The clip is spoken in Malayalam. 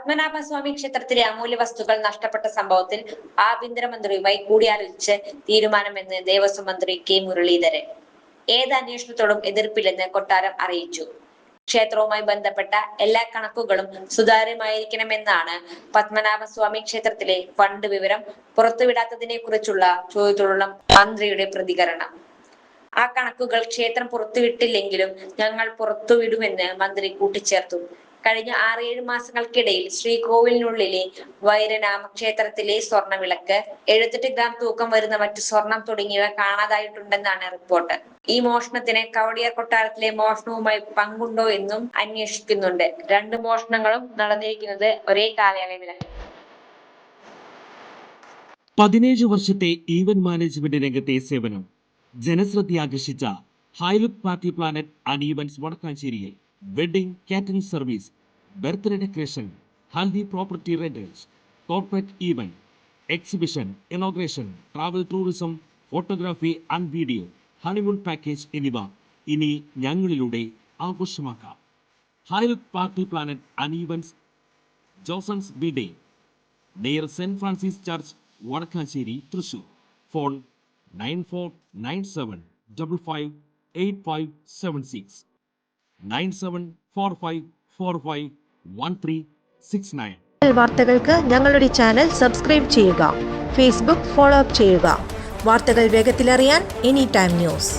പത്മനാഭസ്വാമി ക്ഷേത്രത്തിലെ അമൂല്യ വസ്തുക്കൾ നഷ്ടപ്പെട്ട സംഭവത്തിൽ ആഭ്യന്തരമന്ത്രിയുമായി കൂടിയാലോചിച്ച് തീരുമാനമെന്ന് ദേവസ്വം മന്ത്രി കെ മുരളീധരൻ. ഏത് അന്വേഷണത്തോടും എതിർപ്പില്ലെന്ന് കൊട്ടാരം അറിയിച്ചു. ക്ഷേത്രവുമായി ബന്ധപ്പെട്ട എല്ലാ കണക്കുകളും സുതാര്യമായിരിക്കണമെന്നാണ് പത്മനാഭസ്വാമി ക്ഷേത്രത്തിലെ ഫണ്ട് വിവരം പുറത്തുവിടാത്തതിനെ കുറിച്ചുള്ള ചോദ്യത്തോടുള്ള മന്ത്രിയുടെ പ്രതികരണം. ആ കണക്കുകൾ ക്ഷേത്രം പുറത്തുവിട്ടില്ലെങ്കിലും ഞങ്ങൾ പുറത്തുവിടുമെന്ന് മന്ത്രി കൂട്ടിച്ചേർത്തു. കഴിഞ്ഞ 6-7 മാസങ്ങൾക്കിടയിൽ ശ്രീകോവിലിനുള്ളിലെ വൈരനാമ ക്ഷേത്രത്തിലെ സ്വർണ്ണവിളക്ക്, 78 ഗ്രാം തൂക്കം വരുന്ന മറ്റു സ്വർണം തുടങ്ങിയവ കാണാതായിട്ടുണ്ടെന്നാണ് റിപ്പോർട്ട്. ഈ മോഷണത്തിന് കവടിയാർ കൊട്ടാരത്തിലെ മോഷണവുമായി പങ്കുണ്ടോ എന്നും അന്വേഷിക്കുന്നുണ്ട്. 2 മോഷണങ്ങളും നടന്നിരിക്കുന്നത് ഒരേ കാലയളവിലാണ്. 17 വർഷത്തെ ഈവന്റ് മാനേജ്മെന്റ് രംഗത്തെ സേവനം ജനശ്രദ്ധയാകർഷിച്ച Highlook Party Planet and Events വടക്കാഞ്ചേരിയിൽ wedding catering service, birthday decoration, haldi property rentals, corporate event, exhibition, inauguration, travel tourism, photography and video, honeymoon package എന്നിവ ഇനി ഞങ്ങളിലൂടെ ആഘോഷമാക്കാം. Highlook Party Planet and Events, Josons ബിഡേ, near Saint Francis church, Vadakkanchery, Thrissur. Phone 9497558576 9745451369. വാർത്തകൾക്ക് ഞങ്ങളുടെ ചാനൽ സബ്സ്ക്രൈബ് ചെയ്യുക. ഫേസ്ബുക്ക് ഫോളോ അപ്പ് ചെയ്യുക. വാർത്തകൾ വേഗത്തിലറിയാൻ എനി ടൈം ന്യൂസ്.